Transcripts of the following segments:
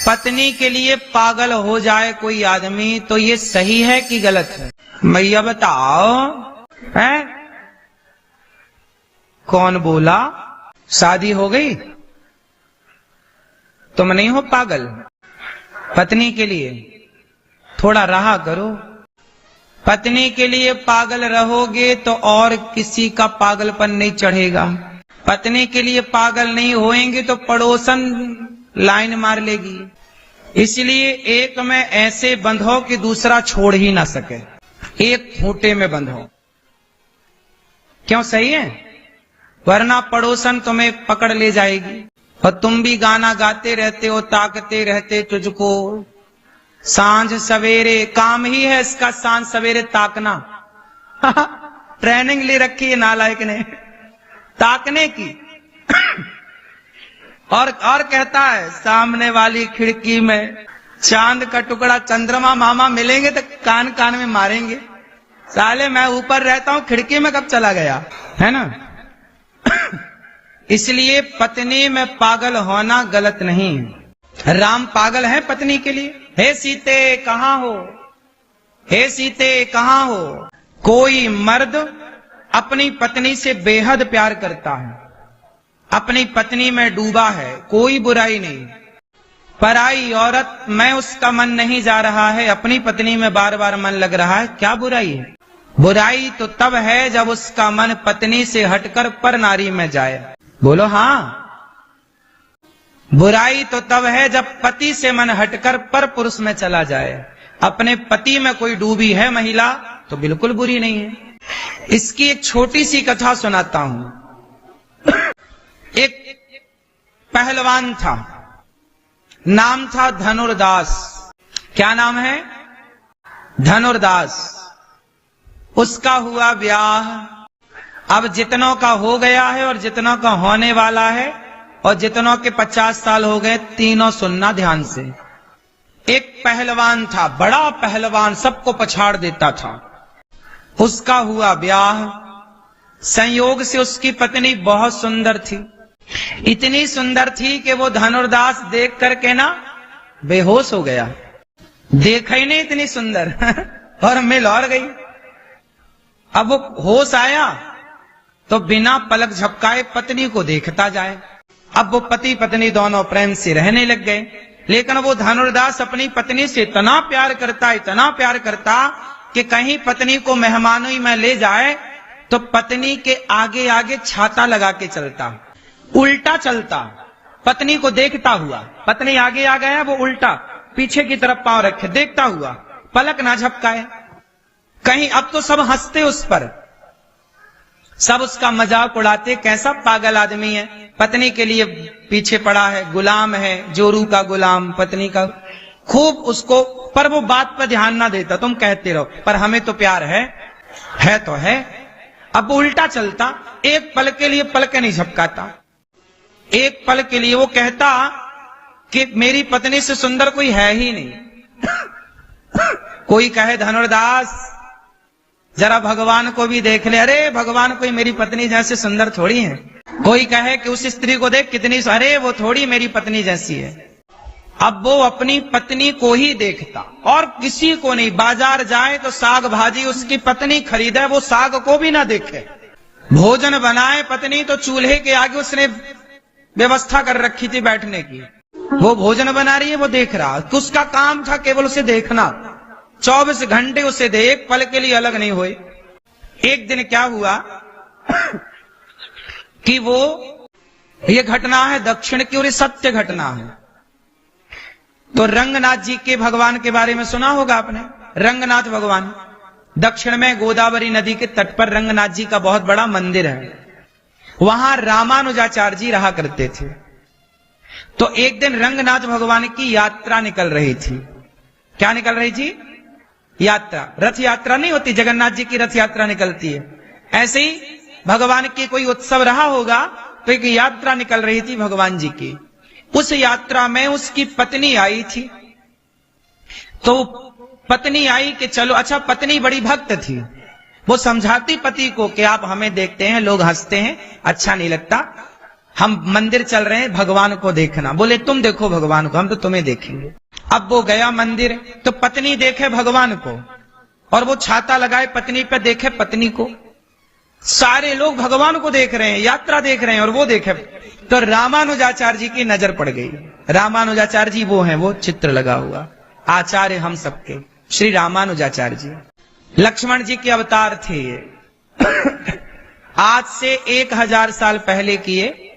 पत्नी के लिए पागल हो जाए कोई आदमी तो ये सही है कि गलत है? भैया बताओ। है कौन बोला? शादी हो गई तुम नहीं हो पागल? पत्नी के लिए थोड़ा रहा करो। पत्नी के लिए पागल रहोगे तो और किसी का पागलपन नहीं चढ़ेगा। पत्नी के लिए पागल नहीं होएंगे तो पड़ोसन लाइन मार लेगी। इसलिए एक में ऐसे बंधो कि दूसरा छोड़ ही ना सके। एक खूंटे में बंधो। क्यों? सही है? वरना पड़ोसन तुम्हें पकड़ ले जाएगी। और तुम भी गाना गाते रहते हो, ताकते रहते तुझको सांझ सवेरे। काम ही है इसका सांझ सवेरे ताकना। ट्रेनिंग ले रखी है नालायक ने ताकने की। और कहता है सामने वाली खिड़की में चांद का टुकड़ा चंद्रमा मामा मिलेंगे तो कान कान में मारेंगे। साले मैं ऊपर रहता हूं, खिड़की में कब चला गया? है ना? इसलिए पत्नी में पागल होना गलत नहीं है। राम पागल है पत्नी के लिए। हे सीते कहां हो, हे सीते कहां हो। कोई मर्द अपनी पत्नी से बेहद प्यार करता है, अपनी पत्नी में डूबा है, कोई बुराई नहीं। पराई औरत में उसका मन नहीं जा रहा है, अपनी पत्नी में बार बार मन लग रहा है, क्या बुराई है? बुराई तो तब है जब उसका मन पत्नी से हटकर पर नारी में जाए। बोलो हाँ। बुराई तो तब है जब पति से मन हटकर पर पुरुष में चला जाए। अपने पति में कोई डूबी है महिला तो बिल्कुल बुरी नहीं है। इसकी एक छोटी सी कथा सुनाता हूं। एक पहलवान था, नाम था धनुर्दास। क्या नाम है? धनुर्दास। उसका ब्याह ब्याह अब जितनों का हो गया है और जितनों का होने वाला है और जितनों के 50 साल हो गए, तीनों सुनना ध्यान से। एक पहलवान था, बड़ा पहलवान, सबको पछाड़ देता था। उसका हुआ ब्याह। संयोग से उसकी पत्नी बहुत सुंदर थी। इतनी सुंदर थी कि वो धनुर्दास देख करके ना बेहोश हो गया। देखा ही नहीं इतनी सुंदर और मिल और गई। अब वो होश आया तो बिना पलक झपकाए पत्नी को देखता जाए। अब वो पति पत्नी दोनों प्रेम से रहने लग गए। लेकिन वो धनुर्दास अपनी पत्नी से इतना प्यार करता कि कहीं पत्नी को मेहमानों में ले जाए तो पत्नी के आगे आगे छाता लगा के चलता, उल्टा चलता, पत्नी को देखता हुआ। पत्नी आगे आ गया, वो उल्टा पीछे की तरफ पांव रखे देखता हुआ, पलक ना झपकाए कहीं। अब तो सब हंसते उस पर, सब उसका मजाक उड़ाते, कैसा पागल आदमी है, पत्नी के लिए पीछे पड़ा है, गुलाम है, जोरू का गुलाम पत्नी का। खूब उसको, पर वो बात पर ध्यान ना देता। तुम कहते रहो पर हमें तो प्यार है तो है। अब वो उल्टा चलता, एक पल के लिए पलक नहीं झपकाता। एक पल के लिए वो कहता कि मेरी पत्नी से सुंदर कोई है ही नहीं। कोई कहे धनुर्दास जरा भगवान को भी देख ले। अरे भगवान कोई मेरी पत्नी जैसे सुंदर थोड़ी है। कोई कहे कि उस स्त्री को देख कितनी, अरे वो थोड़ी मेरी पत्नी जैसी है। अब वो अपनी पत्नी को ही देखता और किसी को नहीं। बाजार जाए तो साग भाजी उसकी पत्नी खरीदे, वो साग को भी ना देखे। भोजन बनाए पत्नी तो चूल्हे के आगे उसने व्यवस्था कर रखी थी बैठने की। वो भोजन बना रही है, वो देख रहा। उसका काम था केवल उसे देखना, 24 घंटे उसे दे, एक पल के लिए अलग नहीं हुए। एक दिन क्या हुआ कि वो, ये घटना है दक्षिण की और ये सत्य घटना है। तो रंगनाथ जी के भगवान के बारे में सुना होगा आपने। रंगनाथ भगवान दक्षिण में गोदावरी नदी के तट पर रंगनाथ जी का बहुत बड़ा मंदिर है। वहां रामानुजाचार्य जी रहा करते थे। तो एक दिन रंगनाथ भगवान की यात्रा निकल रही थी। क्या निकल रही थी? यात्रा। रथ यात्रा नहीं होती, जगन्नाथ जी की रथ यात्रा निकलती है। ऐसे ही भगवान की कोई उत्सव रहा होगा तो एक यात्रा निकल रही थी भगवान जी की। उस यात्रा में उसकी पत्नी आई थी। तो पत्नी आई कि चलो, अच्छा पत्नी बड़ी भक्त थी। वो समझाती पति को कि आप हमें देखते हैं, लोग हंसते हैं, अच्छा नहीं लगता, हम मंदिर चल रहे हैं भगवान को देखना। बोले तुम देखो भगवान को, हम तो तुम्हें देखेंगे। अब वो गया मंदिर, तो पत्नी देखे भगवान को और वो छाता लगाए पत्नी पे देखे पत्नी को। सारे लोग भगवान को देख रहे हैं, यात्रा देख रहे हैं और वो देखे। तो रामानुजाचार्य जी की नजर पड़ गई। रामानुजाचार्य जी वो हैं, वो चित्र लगा हुआ आचार्य हम सबके श्री रामानुजाचार्य जी, लक्ष्मण जी के अवतार थे ये। आज से 1000 साल पहले की ये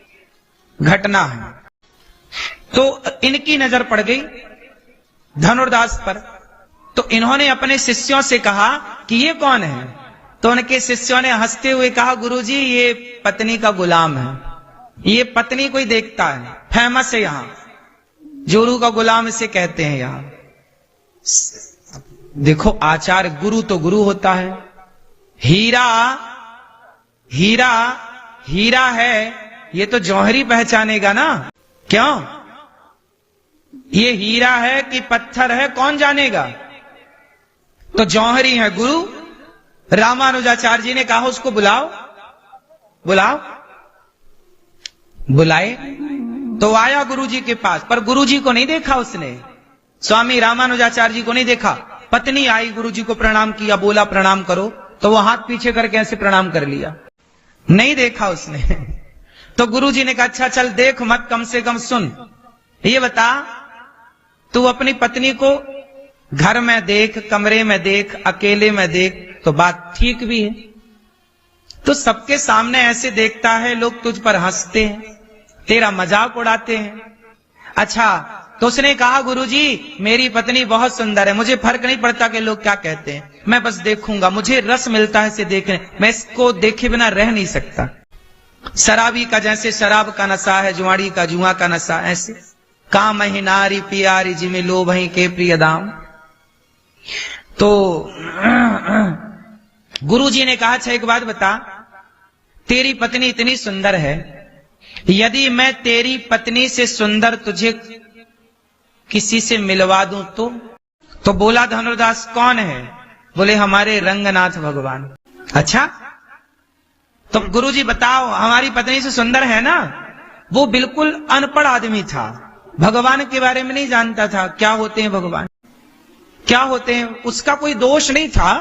घटना है। तो इनकी नजर पड़ गई धनुर्दास पर। तो इन्होंने अपने शिष्यों से कहा कि ये कौन है? तो उनके शिष्यों ने हंसते हुए कहा, गुरुजी ये पत्नी का गुलाम है, ये पत्नी कोई देखता है, फेमस है यहां, जोरू का गुलाम इसे कहते हैं यहां। देखो आचार्य, गुरु तो गुरु होता है। हीरा हीरा हीरा है, ये तो जौहरी पहचानेगा ना। क्यों? ये हीरा है कि पत्थर है, कौन जानेगा? तो जौहरी है गुरु। रामानुजाचार्य जी ने कहा उसको बुलाओ, बुलाओ। बुलाए तो आया गुरु जी के पास, पर गुरु जी को नहीं देखा उसने, स्वामी रामानुजाचार्य जी को नहीं देखा। पत्नी आई, गुरु जी को प्रणाम किया, बोला प्रणाम करो, तो वो हाथ पीछे करके ऐसे प्रणाम कर लिया, नहीं देखा उसने। तो गुरु जी ने कहा अच्छा चल देख मत, कम से कम सुन, ये बता तू अपनी पत्नी को घर में देख, कमरे में देख, अकेले में देख, तो बात ठीक भी है। तो सबके सामने ऐसे देखता है, लोग तुझ पर हंसते हैं, तेरा मजाक उड़ाते हैं। अच्छा, तो उसने कहा गुरुजी मेरी पत्नी बहुत सुंदर है, मुझे फर्क नहीं पड़ता कि लोग क्या कहते हैं, मैं बस देखूंगा, मुझे रस मिलता है इसे देखने, मैं इसको देखे बिना रह नहीं सकता। शराबी का जैसे शराब का नशा है, जुआड़ी का जुआ का नशा, ऐसे काम ही नारी पियारी जिमे लोभ ही के प्रिय दाम। तो गुरुजी ने कहा अच्छा एक बात बता, तेरी पत्नी इतनी सुंदर है, यदि मैं तेरी पत्नी से सुंदर तुझे किसी से मिलवा दूं तो बोला धनुर्दास कौन है? बोले हमारे रंगनाथ भगवान। अच्छा, तो गुरुजी बताओ हमारी पत्नी से सुंदर है ना? वो बिल्कुल अनपढ़ आदमी था, भगवान के बारे में नहीं जानता था, क्या होते हैं भगवान, क्या होते हैं। उसका कोई दोष नहीं था,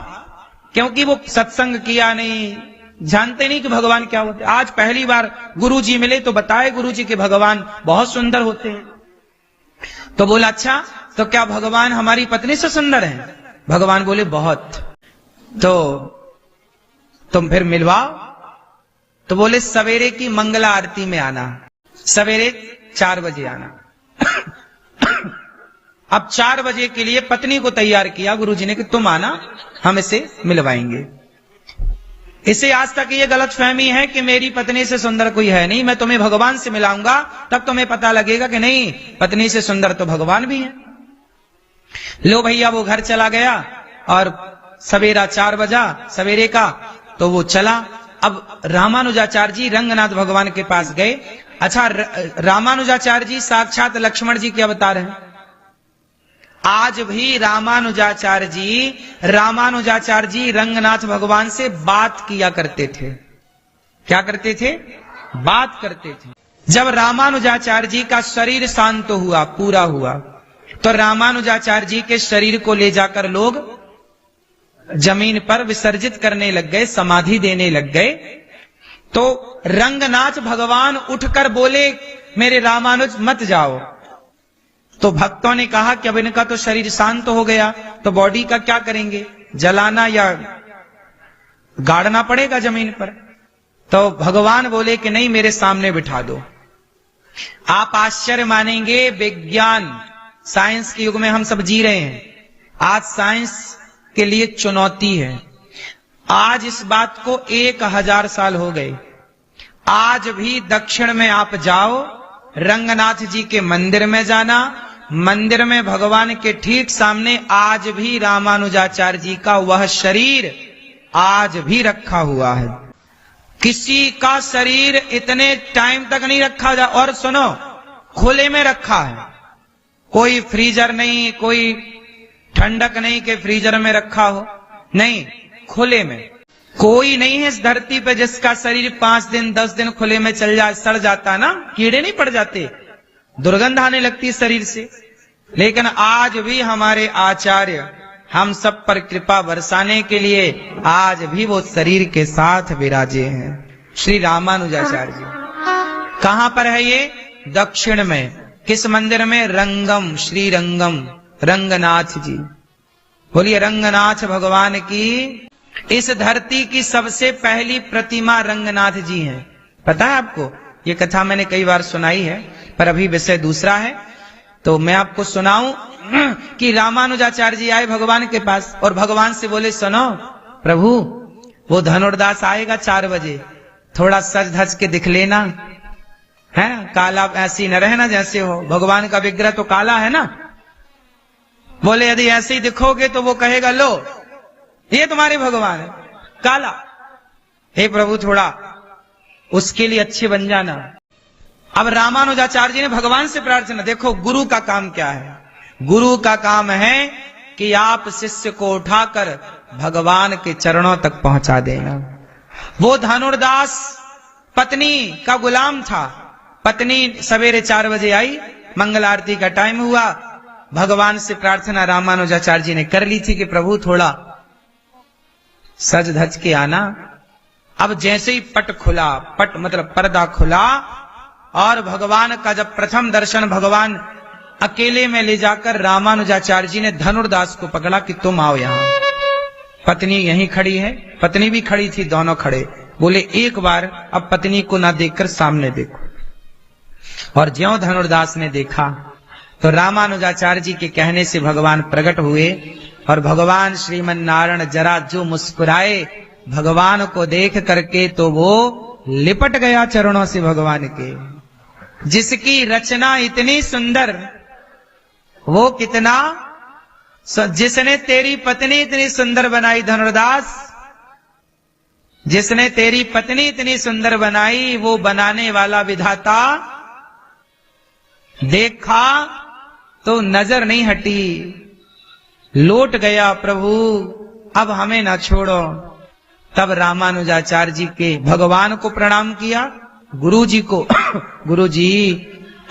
क्योंकि वो सत्संग किया नहीं, जानते नहीं कि भगवान क्या होते। आज पहली बार गुरुजी मिले तो बताए गुरुजी के भगवान बहुत सुंदर होते हैं। तो बोला अच्छा, तो क्या भगवान हमारी पत्नी से सुंदर हैं? भगवान बोले बहुत। तो तुम फिर मिलवाओ। तो बोले सवेरे की मंगला आरती में आना, सवेरे 4 बजे आना। अब 4 बजे के लिए पत्नी को तैयार किया गुरुजी ने कि तुम आना, हम इसे मिलवाएंगे। इसे आज तक ये गलत फहमी है कि मेरी पत्नी से सुंदर कोई है नहीं, मैं तुम्हें भगवान से मिलाऊंगा तब तुम्हें पता लगेगा कि नहीं, पत्नी से सुंदर तो भगवान भी है। लो भैया, वो घर चला गया और सवेरा 4 बजा सवेरे का, तो वो चला। अब रामानुजाचार्य जी रंगनाथ भगवान के पास गए। अच्छा, रामानुजाचार्य जी साक्षात लक्ष्मण जी के अवतार हैं। आज भी रामानुजाचार्य जी रंगनाथ भगवान से बात किया करते थे। क्या करते थे? बात करते थे। जब रामानुजाचार्य जी का शरीर शांत हुआ, पूरा हुआ, तो रामानुजाचार्य जी के शरीर को ले जाकर लोग जमीन पर विसर्जित करने लग गए, समाधि देने लग गए। तो रंगनाथ भगवान उठकर बोले मेरे रामानुज मत जाओ। तो भक्तों ने कहा कि अब इनका तो शरीर शांत हो गया, तो बॉडी का क्या करेंगे, जलाना या गाड़ना पड़ेगा जमीन पर। तो भगवान बोले कि नहीं, मेरे सामने बिठा दो। आप आश्चर्य मानेंगे, विज्ञान साइंस के युग में हम सब जी रहे हैं। आज साइंस के लिए चुनौती है। आज इस बात को 1000 साल हो गए। आज भी दक्षिण में आप जाओ, रंगनाथ जी के मंदिर में जाना, मंदिर में भगवान के ठीक सामने आज भी रामानुजाचार्य जी का वह शरीर आज भी रखा हुआ है। किसी का शरीर इतने टाइम तक नहीं रखा जा, और सुनो, खुले में रखा है, कोई फ्रीजर नहीं, कोई ठंडक नहीं कि फ्रीजर में रखा हो, नहीं, खुले में। कोई नहीं है इस धरती पे जिसका शरीर 5 दिन 10 दिन खुले में चल जाए सड़ जाता ना, कीड़े नहीं पड़ जाते, दुर्गंध आने लगती शरीर से। लेकिन आज भी हमारे आचार्य हम सब पर कृपा बरसाने के लिए आज भी वो शरीर के साथ विराजे हैं। श्री रामानुजाचार्य जी कहां पर है ये? दक्षिण में। किस मंदिर में? रंगम, श्री रंगम, रंगनाथ जी। बोलिए रंगनाथ भगवान की। इस धरती की सबसे पहली प्रतिमा रंगनाथ जी हैं। पता है आपको? ये कथा मैंने कई बार सुनाई है, पर अभी विषय दूसरा है, तो मैं आपको सुनाऊं कि रामानुजाचार्य जी आए भगवान के पास और भगवान से बोले, सुनो प्रभु, वो धनुर्दास आएगा 4 बजे, थोड़ा सज धज के दिख लेना है, काला ऐसी न रहना जैसे हो। भगवान का विग्रह तो काला है ना। बोले यदि ऐसे ही दिखोगे तो वो कहेगा लो ये तुम्हारे भगवान है, काला। हे प्रभु थोड़ा उसके लिए अच्छे बन जाना। अब रामानुजाचार्य जी ने भगवान से प्रार्थना, देखो गुरु का काम क्या है? गुरु का काम है कि आप शिष्य को उठाकर भगवान के चरणों तक पहुंचा देना। वो धनुर्दास पत्नी का गुलाम था। पत्नी सवेरे 4 बजे आई, मंगल आरती का टाइम हुआ, भगवान से प्रार्थना रामानुजाचार्य जी ने कर ली थी कि प्रभु थोड़ा सज धज के आना। अब जैसे ही पट खुला, पट मतलब पर्दा खुला, और भगवान का जब प्रथम दर्शन भगवान अकेले में ले जाकर रामानुजाचार्य जी ने धनुर्दास को पकड़ा कि तुम आओ यहां। पत्नी यहीं खड़ी है, पत्नी भी खड़ी थी, दोनों खड़े। बोले एक बार अब पत्नी को ना देखकर सामने देखो। और ज्यों धनुर्दास ने देखा तो रामानुजाचार्य जी के कहने से भगवान प्रकट हुए, और भगवान श्रीमन नारायण जरा जो मुस्कुराए भगवान को देख करके, तो वो लिपट गया चरणों से भगवान के। जिसकी रचना इतनी सुंदर, वो कितना, जिसने तेरी पत्नी इतनी सुंदर बनाई धनुर्दास, जिसने तेरी पत्नी इतनी सुंदर बनाई, वो बनाने वाला विधाता देखा तो नजर नहीं हटी, लौट गया प्रभु अब हमें ना छोड़ो। तब रामानुजाचार्य जी के भगवान को प्रणाम किया, गुरु जी को गुरु जी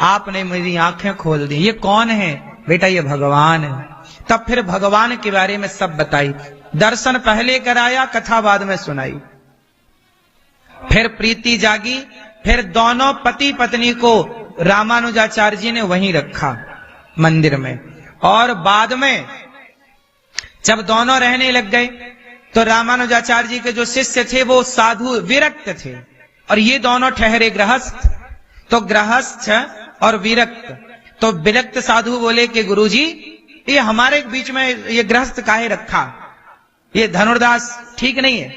आपने मेरी आंखें खोल दी। ये कौन है? बेटा ये भगवान है। तब फिर भगवान के बारे में सब बताई, दर्शन पहले कराया, कथा बाद में सुनाई। फिर प्रीति जागी, फिर दोनों पति पत्नी को रामानुजाचार्य जी ने वहीं रखा मंदिर में। और बाद में जब दोनों रहने लग गए तो रामानुजाचार्य जी के जो शिष्य थे वो साधु विरक्त थे, और ये दोनों ठहरे गृहस्थ। तो गृहस्थ और विरक्त, तो विरक्त साधु बोले कि गुरुजी ये हमारे बीच में ये गृहस्थ काहे रखा, ये धनुर्दास ठीक नहीं है,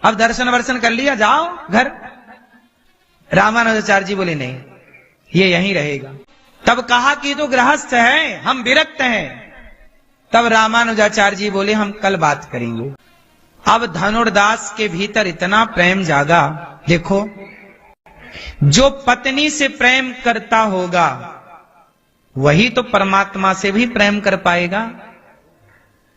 अब दर्शन वर्शन कर लिया, जाओ घर। रामानुजाचार्य जी बोले नहीं, ये यहीं रहेगा। तब कहा कि तो गृहस्थ है, हम विरक्त हैं। तब रामानुजाचार्य जी बोले हम कल बात करेंगे। अब धनुर्दास के भीतर इतना प्रेम जागा। देखो, जो पत्नी से प्रेम करता होगा वही तो परमात्मा से भी प्रेम कर पाएगा।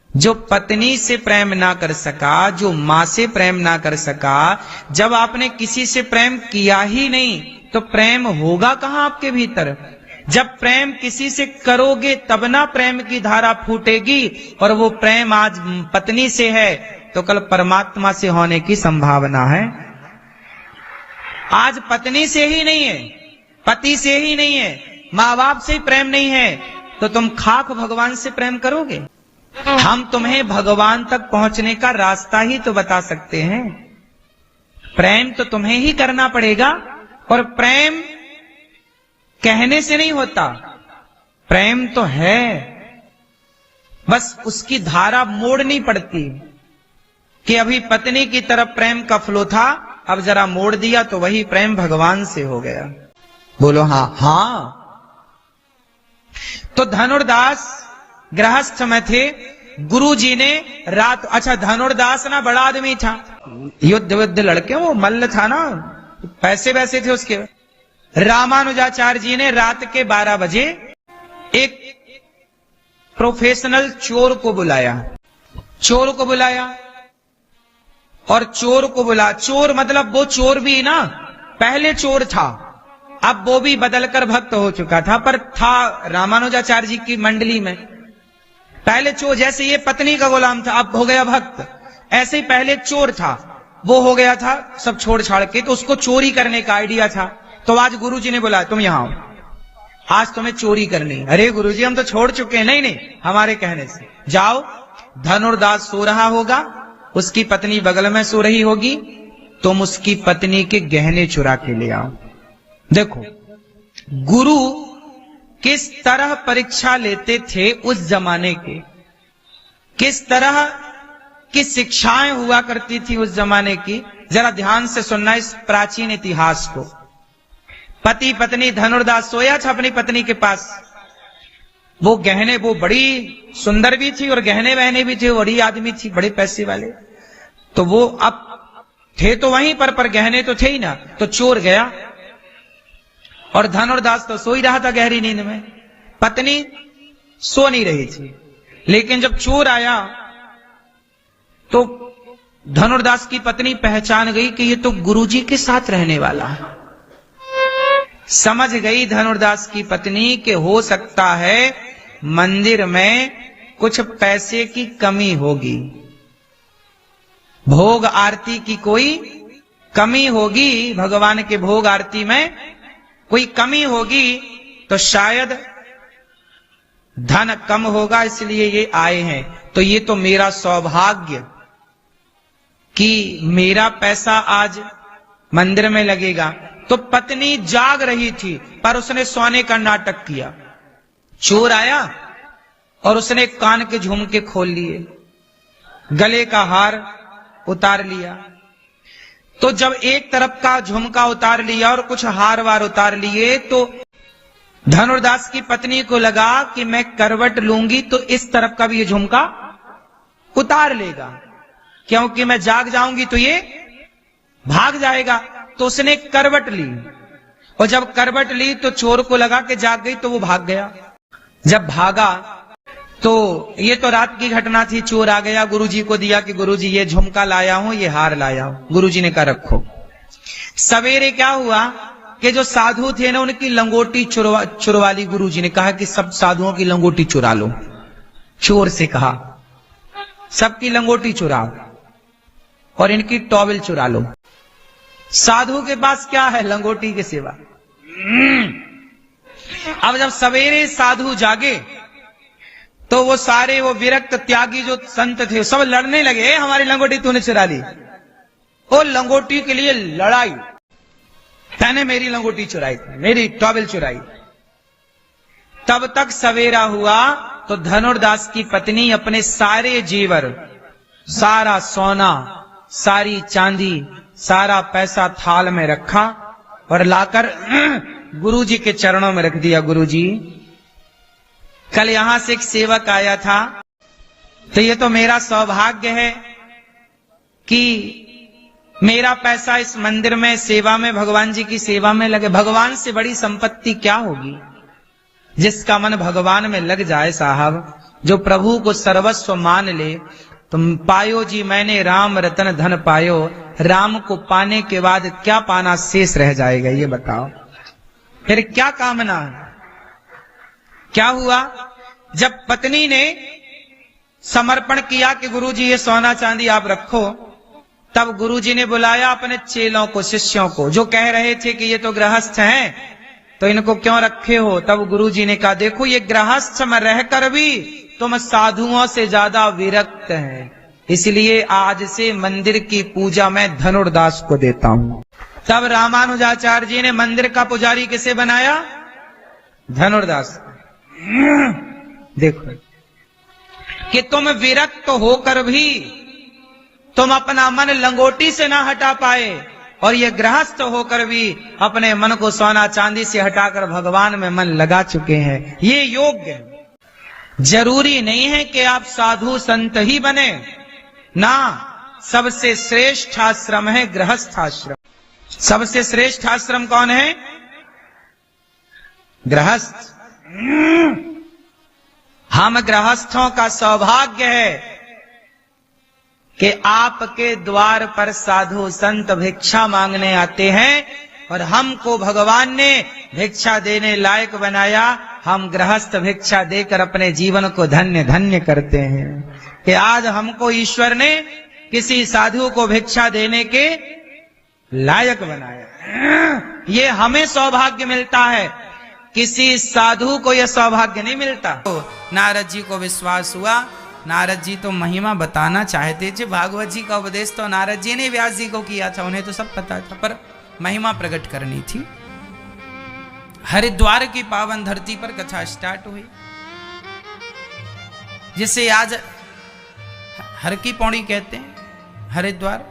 जो पत्नी से प्रेम ना कर सका, जो मां से प्रेम ना कर सका, जब आपने किसी से प्रेम किया ही नहीं तो प्रेम होगा कहां आपके भीतर? जब प्रेम किसी से करोगे तब ना प्रेम की धारा फूटेगी, और वो प्रेम आज पत्नी से है तो कल परमात्मा से होने की संभावना है। आज पत्नी से ही नहीं है, पति से ही नहीं है, माँ बाप से ही प्रेम नहीं है, तो तुम खाक भगवान से प्रेम करोगे? हम तुम्हें भगवान तक पहुंचने का रास्ता ही तो बता सकते हैं। प्रेम तो तुम्हें ही करना पड़ेगा, और प्रेम कहने से नहीं होता, प्रेम तो है, बस उसकी धारा मोड़नी पड़ती। कि अभी पत्नी की तरफ प्रेम का फ्लो था, अब जरा मोड़ दिया तो वही प्रेम भगवान से हो गया। बोलो हाँ। हाँ, तो धनुर्दास गृहस्थ में थे, गुरु जी ने रात, अच्छा धनुर्दास ना बड़ा आदमी था, युद्ध लड़के, वो मल्ल था ना, पैसे वैसे थे उसके। रामानुजाचार्य जी ने रात के 12 बजे एक प्रोफेशनल चोर को बुलाया। चोर को बुलाया और चोर को बुला। चोर मतलब वो चोर भी ना पहले चोर था, अब वो भी बदलकर भक्त हो चुका था, पर था रामानुजाचार्य जी की मंडली में। पहले चोर, जैसे ये पत्नी का गुलाम था अब हो गया भक्त, ऐसे ही पहले चोर था, वो हो गया था सब छोड़ छाड़ के, तो उसको चोरी करने का आइडिया था। तो आज गुरुजी ने बोला तुम यहां आओ, आज तुम्हें चोरी करनी। अरे गुरुजी हम तो छोड़ चुके हैं। नहीं नहीं, हमारे कहने से जाओ, धनुर्दास सो रहा होगा, उसकी पत्नी बगल में सो रही होगी, तुम उसकी पत्नी के गहने चुरा के ले आओ। देखो गुरु किस तरह परीक्षा लेते थे उस जमाने के, किस तरह की शिक्षाएं हुआ करती थी उस जमाने की, जरा ध्यान से सुनना इस प्राचीन इतिहास को। पति पत्नी, धनुर्दास सोया था अपनी पत्नी के पास, वो गहने, वो बड़ी सुंदर भी थी और गहने वहने भी थे, बड़ी आदमी थी, बड़े पैसे वाले, तो वो अब थे तो वहीं पर गहने तो थे ही ना। तो चोर गया और धनुर्दास तो सो ही रहा था गहरी नींद में, पत्नी सो नहीं रही थी। लेकिन जब चोर आया तो धनुर्दास की पत्नी पहचान गई कि ये तो गुरुजी के साथ रहने वाला है। समझ गई धनुर्दास की पत्नी कि हो सकता है मंदिर में कुछ पैसे की कमी होगी, भोग आरती की कोई कमी होगी, भगवान के भोग आरती में कोई कमी होगी, तो शायद धन कम होगा इसलिए ये आए हैं। तो ये तो मेरा सौभाग्य कि मेरा पैसा आज मंदिर में लगेगा। तो पत्नी जाग रही थी पर उसने सोने का नाटक किया। चोर आया और उसने कान के झुमके खोल लिए, गले का हार उतार लिया। तो जब एक तरफ का झुमका उतार लिया और कुछ हार वार उतार लिए, तो धनुर्दास की पत्नी को लगा कि मैं करवट लूंगी तो इस तरफ का भी ये झुमका उतार लेगा, क्योंकि मैं जाग जाऊंगी तो ये भाग जाएगा। तो उसने करवट ली और जब करवट ली तो चोर को लगा कि जाग गई, तो वो भाग गया। जब भागा तो ये तो रात की घटना थी, चोर आ गया, गुरुजी को दिया कि गुरुजी ये झुमका लाया हूं, ये हार लाया हूं। गुरुजी ने कहा रखो। सवेरे क्या हुआ कि जो साधु थे ना उनकी लंगोटी चुरवा ली। गुरुजी ने कहा कि सब साधुओं की लंगोटी चुरा लो। चोर से कहा सबकी लंगोटी चुराओ और इनकी टॉवेल चुरा लो। साधु के पास क्या है, लंगोटी के सिवा। अब जब सवेरे साधु जागे तो वो सारे वो विरक्त त्यागी जो संत थे सब लड़ने लगे, हमारी लंगोटी तूने चुरा ली। वो लंगोटी के लिए लड़ाई, तैने मेरी लंगोटी चुराई, मेरी टॉवेल चुराई। तब तक सवेरा हुआ तो धनुर्दास की पत्नी अपने सारे जेवर, सारा सोना, सारी चांदी, सारा पैसा थाल में रखा और लाकर गुरुजी के चरणों में रख दिया। गुरुजी कल यहां से एक सेवक आया था, तो ये तो मेरा सौभाग्य है कि मेरा पैसा इस मंदिर में सेवा में, भगवान जी की सेवा में लगे। भगवान से बड़ी संपत्ति क्या होगी। जिसका मन भगवान में लग जाए साहब, जो प्रभु को सर्वस्व मान ले, तुम पायो जी मैंने राम रतन धन पायो। राम को पाने के बाद क्या पाना शेष रह जाएगा, ये बताओ। फिर क्या कामना है। क्या हुआ, जब पत्नी ने समर्पण किया कि गुरुजी ये सोना चांदी आप रखो, तब गुरुजी ने बुलाया अपने चेलों को, शिष्यों को, जो कह रहे थे कि ये तो गृहस्थ हैं तो इनको क्यों रखे हो। तब गुरुजी ने कहा देखो ये गृहस्थ में रहकर भी तुम साधुओं से ज्यादा विरक्त हैं, इसलिए आज से मंदिर की पूजा मैं धनुर्दास को देता हूं। तब रामानुजाचार्य जी ने मंदिर का पुजारी किसे बनाया, धनुर्दास। देखो कि तुम विरक्त होकर भी तुम अपना मन लंगोटी से ना हटा पाए, और ये गृहस्थ होकर भी अपने मन को सोना चांदी से हटाकर भगवान में मन लगा चुके हैं। ये योग्य है। जरूरी नहीं है कि आप साधु संत ही बने ना, सबसे श्रेष्ठ आश्रम है गृहस्थ आश्रम। सबसे श्रेष्ठ आश्रम कौन है, गृहस्थ। हम गृहस्थों का सौभाग्य है कि आपके द्वार पर साधु संत भिक्षा मांगने आते हैं और हमको भगवान ने भिक्षा देने लायक बनाया। हम गृहस्थ भिक्षा देकर अपने जीवन को धन्य धन्य करते हैं कि आज हमको ईश्वर ने किसी साधु को भिक्षा देने के लायक बनाया। ये हमें सौभाग्य मिलता है, किसी साधु को यह सौभाग्य नहीं मिलता। तो नारद जी को विश्वास हुआ। नारद जी तो महिमा बताना चाहते थे, भागवत जी का उपदेश तो नारद जी ने व्यास जी को किया था, उन्हें तो सब पता था, पर महिमा प्रकट करनी थी। हरिद्वार की पावन धरती पर कथा स्टार्ट हुई, जिसे आज हर की पौड़ी कहते हैं, हरिद्वार।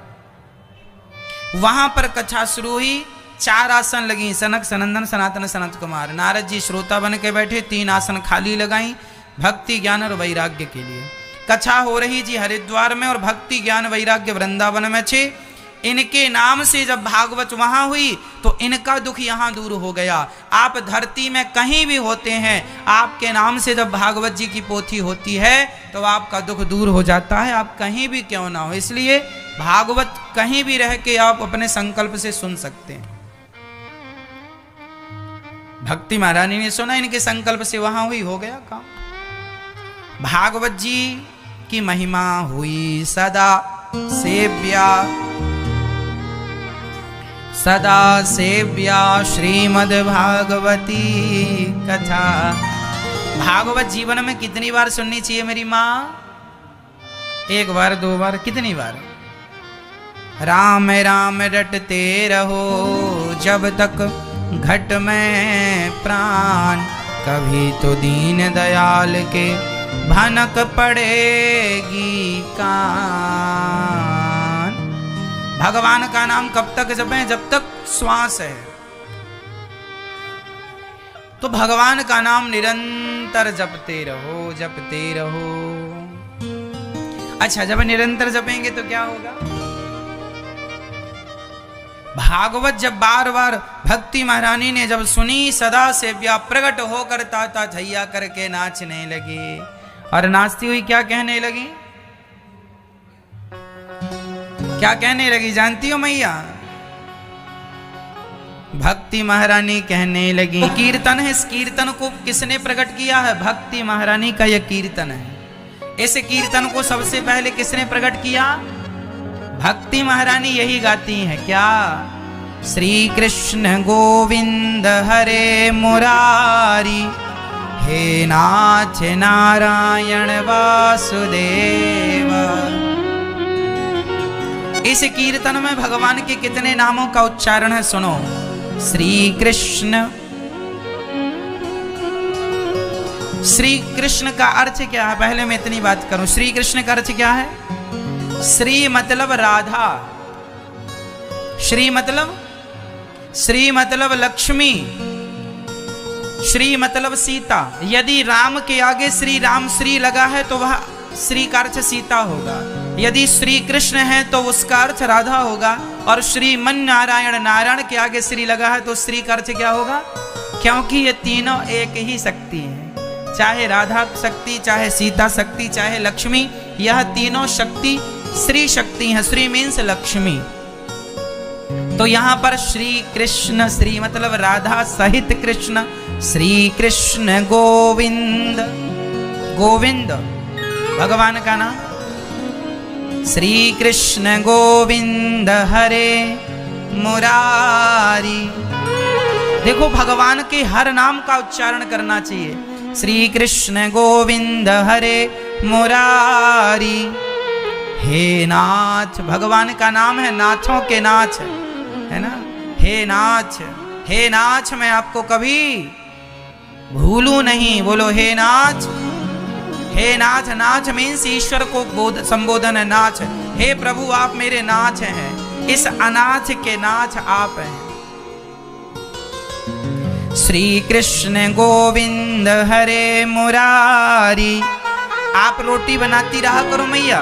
वहां पर कथा शुरू हुई। 4 आसन लगी, सनक सनंदन सनातन सनत कुमार। नारद जी श्रोता बन के बैठे, 3 आसन खाली लगाई भक्ति ज्ञान और वैराग्य के लिए। कथा हो रही जी हरिद्वार में और भक्ति ज्ञान वैराग्य वृंदावन में छे। इनके नाम से जब भागवत वहां हुई तो इनका दुख यहां दूर हो गया। आप धरती में कहीं भी होते हैं, आपके नाम से जब भागवत जी की पोथी होती है तो आपका दुख दूर हो जाता है, आप कहीं भी क्यों ना हो। इसलिए भागवत कहीं भी रह के आप अपने संकल्प से सुन सकते हैं। भक्ति महारानी ने सुना, इनके संकल्प से वहां हुई, हो गया काम। भागवत जी की महिमा हुई सदा सेव्या, सदा सेव्या श्रीमद् भागवती कथा। भागवत जीवन में कितनी बार सुननी चाहिए मेरी माँ? 1 बार 2 बार, कितनी बार? राम राम रटते रहो जब तक घट में प्राण, कभी तो दीन दयाल के भनक पड़ेगी कान। भगवान का नाम कब तक जपें? जब तक श्वास है। तो भगवान का नाम निरंतर जपते रहो, जपते रहो। अच्छा, जब निरंतर जपेंगे तो क्या होगा? भागवत जब बार बार भक्ति महारानी ने जब सुनी, सदा सेव्या प्रकट होकर ताता थैया करके नाचने लगी। और नाचती हुई क्या कहने लगी? क्या कहने लगी जानती हो मैया? भक्ति महारानी कहने लगी, कीर्तन है, इस कीर्तन को किसने प्रकट किया है? भक्ति महारानी का यह कीर्तन है। इस कीर्तन को सबसे पहले किसने प्रकट किया? भक्ति महारानी यही गाती हैं। क्या? श्री कृष्ण गोविंद हरे मुरारी, हे नाथ नारायण वासुदेव। इस कीर्तन में भगवान के कितने नामों का उच्चारण है सुनो। श्री कृष्ण। श्री कृष्ण का अर्थ क्या है? पहले मैं इतनी बात करूं, श्री कृष्ण का अर्थ क्या है? श्री मतलब राधा, श्री मतलब लक्ष्मी, श्री मतलब सीता। यदि राम के आगे श्री राम श्री लगा है तो वह श्री का अर्थ सीता होगा। यदि श्री कृष्ण है तो उसका अर्थ राधा होगा। और श्रीमन नारायण, नारायण के आगे श्री लगा है तो श्री का अर्थ क्या होगा? क्योंकि ये तीनों एक ही शक्ति हैं, चाहे राधा शक्ति, चाहे सीता शक्ति, चाहे लक्ष्मी, यह तीनों शक्ति श्री शक्ति है। श्री मीन्स लक्ष्मी। तो यहां पर श्री कृष्ण, श्री मतलब राधा सहित कृष्ण, श्री कृष्ण गोविंद। गोविंद भगवान का नाम। श्री कृष्ण गोविंद हरे मुरारी। देखो भगवान के हर नाम का उच्चारण करना चाहिए। श्री कृष्ण गोविंद हरे मुरारी, हे नाथ। भगवान का नाम है, नाथों के नाथ है ना। हे नाथ, हे नाथ मैं आपको कभी भूलू नहीं। बोलो हे नाथ। हे नाथ, नाथ मीन्स ईश्वर को संबोधन है, नाथ। हे प्रभु आप मेरे नाथ हैं, इस अनाथ के नाथ आप हैं। श्री कृष्ण गोविंद हरे मुरारी। आप रोटी बनाती रहा करो मैया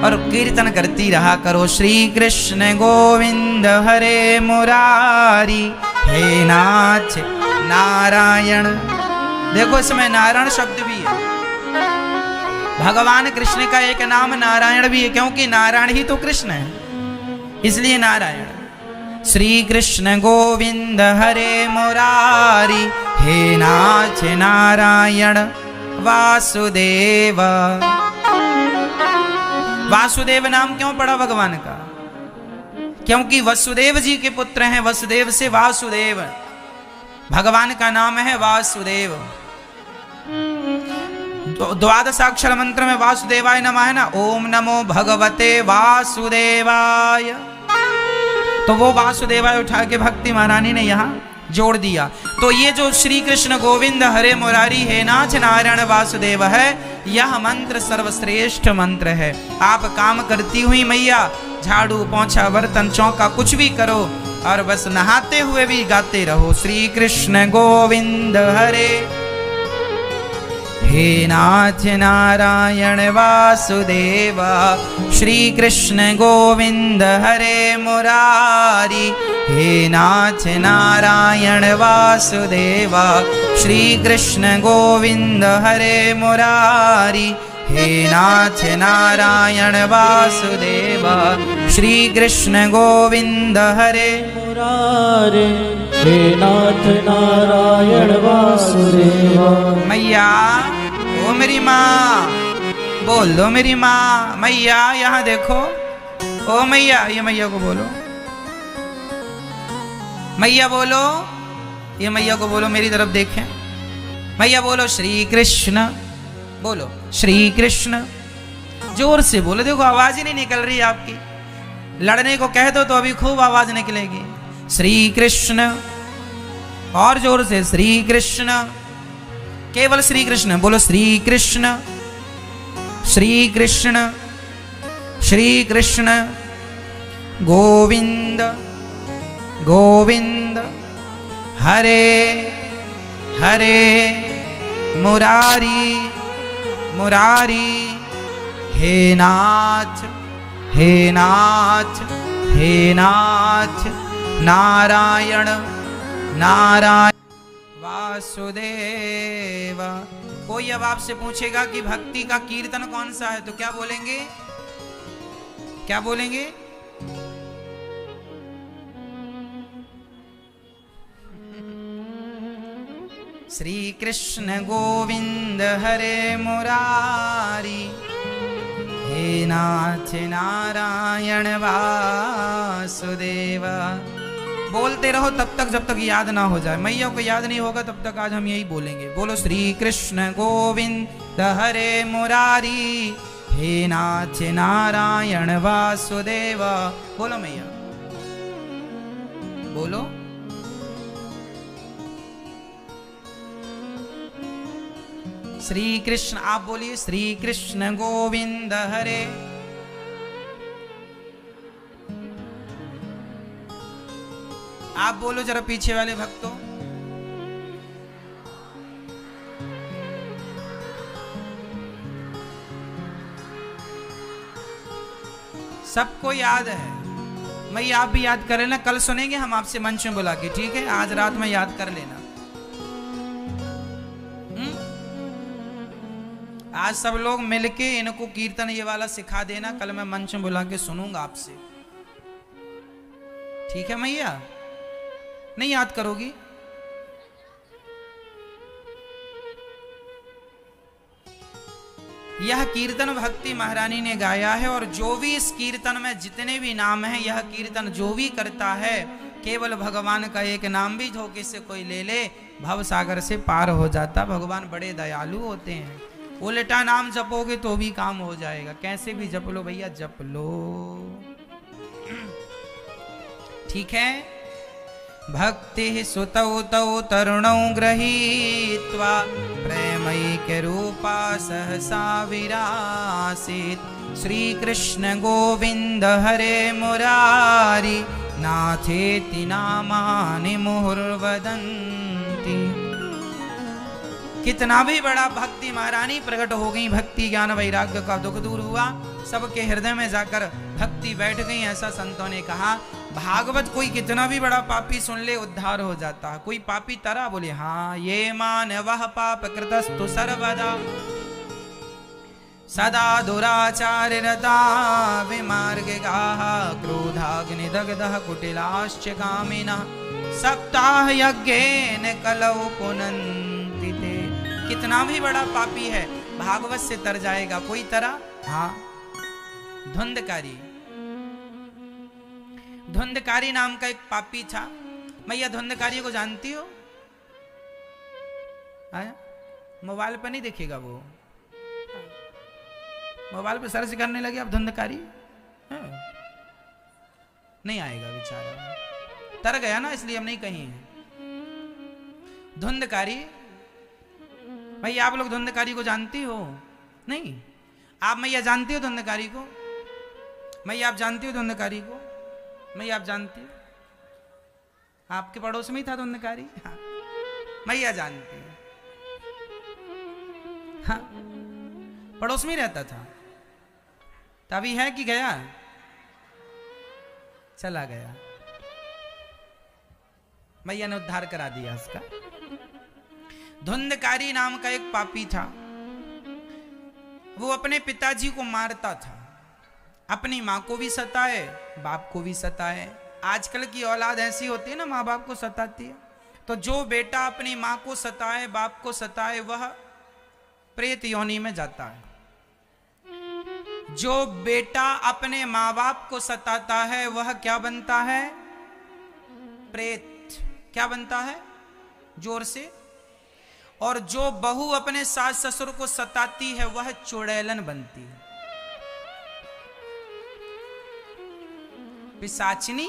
और कीर्तन करती रहा करो। श्री कृष्ण गोविंद हरे मुरारी, हे नाथ नारायण। देखो इसमें नारायण शब्द भी है। भगवान कृष्ण का एक नाम नारायण भी है, क्योंकि नारायण ही तो कृष्ण है, इसलिए नारायण। श्री कृष्ण गोविंद हरे मुरारी, हे नाथ नारायण वासुदेव। वासुदेव नाम क्यों पड़ा भगवान का? क्योंकि वसुदेव जी के पुत्र हैं, वसुदेव से वासुदेव, भगवान का नाम है वासुदेव। द्वादशाक्षर मंत्र में वासुदेवाय नमः है ना, ओम नमो भगवते वासुदेवाय। तो वो वासुदेवाय उठा के भक्ति महारानी ने यहाँ जोड़ दिया। तो ये जो श्री कृष्ण गोविंद हरे मुरारी हे नाथ नारायण वासुदेव है, यह मंत्र सर्वश्रेष्ठ मंत्र है। आप काम करती हुई मैया झाड़ू पोंछा बर्तन चौका कुछ भी करो, और बस नहाते हुए भी गाते रहो, श्री कृष्ण गोविंद हरे, हे नाथ नारायण वासुदेव। श्री कृष्ण गोविंद हरे मुरारी, हे नाथ नारायण वासुदेव। श्री कृष्ण गोविंद हरे मुरारी, हे नाथ नारायण वासुदेव। श्री कृष्ण गोविंद हरे मुरारे, हे नाथ नारायण वासुदेव। मैया ओ मेरी माँ, बोल दो मेरी माँ। मैया यहाँ देखो, ओ मैया, ये मैया को बोलो, मैया बोलो, ये मैया को बोलो, मेरी तरफ देखें। मैया बोलो श्री कृष्ण, बोलो श्री कृष्ण, जोर से बोलो, देखो आवाज ही नहीं निकल रही आपकी। लड़ने को कह दो तो अभी खूब आवाज निकलेगी। श्री कृष्ण, और जोर से श्री कृष्ण, केवल श्री कृष्ण बोलो, श्री कृष्ण, श्री कृष्ण, श्री कृष्ण गोविंद गोविंद हरे हरे मुरारी मुरारी, हे नाथ हे नाथ हे नाथ नारायण नारायण वासुदेव। कोई अब आपसे पूछेगा कि भक्ति का कीर्तन कौन सा है, तो क्या बोलेंगे? क्या बोलेंगे? श्री कृष्ण गोविंद हरे मुरारी, हे नाथ नारायण वासुदेव। बोलते रहो तब तक जब तक याद ना हो जाए। मैया को याद नहीं होगा तब तक आज हम यही बोलेंगे। बोलो श्री कृष्ण गोविंद हरे मुरारी, हे नाथ नारायण वासुदेव। बोलो मैया, बोलो। श्री कृष्ण, आप बोलिए श्री कृष्ण गोविंद हरे। आप बोलो जरा पीछे वाले भक्तों। सबको याद है। मैं आप भी याद कर लेना, कल सुनेंगे हम आपसे मंच में बुला के, ठीक है? आज रात में याद कर लेना। आज सब लोग मिलके इनको कीर्तन ये वाला सिखा देना, कल मैं मंच में बुला के सुनूंगा आपसे, ठीक है मैया? नहीं याद करोगी? यह कीर्तन भक्ति महारानी ने गाया है, और जो भी इस कीर्तन में जितने भी नाम हैं, यह कीर्तन जो भी करता है, केवल भगवान का एक नाम भी धोखे से कोई ले ले, भव सागर से पार हो जाता। भगवान बड़े दयालु होते हैं। उल्टा नाम जपोगे तो भी काम हो जाएगा। कैसे भी जप लो भैया, जप लो, ठीक है? भक्ति सुतौ तौ तरुणौ गृहीत्वा, प्रेमैक्य रूपा सहसा विरासीत्। श्री कृष्ण गोविंद हरे मुरारी, नाथेति नामानि मुहुर्वदन्ति। कितना भी बड़ा भक्ति महारानी प्रकट हो गई, भक्ति ज्ञान वैराग्य का दुख दूर हुआ, सबके हृदय में जाकर भक्ति बैठ गई। ऐसा संतों ने कहा। भागवत कोई कितना भी बड़ा पापी सुन ले उद्धार हो जाता। कोई पापी तरा बोले हाँ, ये मान वह पाप कृतस्तु सर्वदा। सदा दुराचार रता विमार्गिकाः क्रोधाग्निदग्धः कुटिलाश्च कामिनः सप्ताह यज्ञेन कलौ पुनन्ति ते। कितना भी बड़ा पापी है भागवत से तर जाएगा कोई तरह। हाँ, धुंधकारी, धुंधकारी नाम का एक पापी था। मैया धुंधकारी को जानती हो? मोबाइल पर नहीं देखेगा वो, मोबाइल पे सर्च करने लगे अब धुंधकारी, नहीं आएगा बेचारा, तर गया ना, इसलिए हम नहीं कहीं हैं। धुंधकारी, भाई आप लोग धुंधकारी को जानती हो? नहीं, आप मैया जानती हो धुंधकारी को? मैया आप जानती हो धुंधकारी को? मैया आप जानती हो? आपके पड़ोस में ही था धुंधकारी? हाँ, मैया जानती है। हाँ, पड़ोस में ही रहता था। तभी है कि गया? चला गया। मैया ने उद्धार करा दिया उसका। धुंधकारी नाम का एक पापी था। वो अपने पिताजी को मारता था, अपनी माँ को भी सताए, बाप को भी सताए। आजकल की औलाद ऐसी होती है ना, माँ बाप को सताती है। तो जो बेटा अपनी माँ को सताए, बाप को सताए, वह प्रेत योनि में जाता है। जो बेटा अपने माँ बाप को सताता है वह क्या बनता है? प्रेत। क्या बनता है? जोर से। और जो बहू अपने सास ससुर को सताती है वह चुड़ैलन बनती है, पिशाचनी,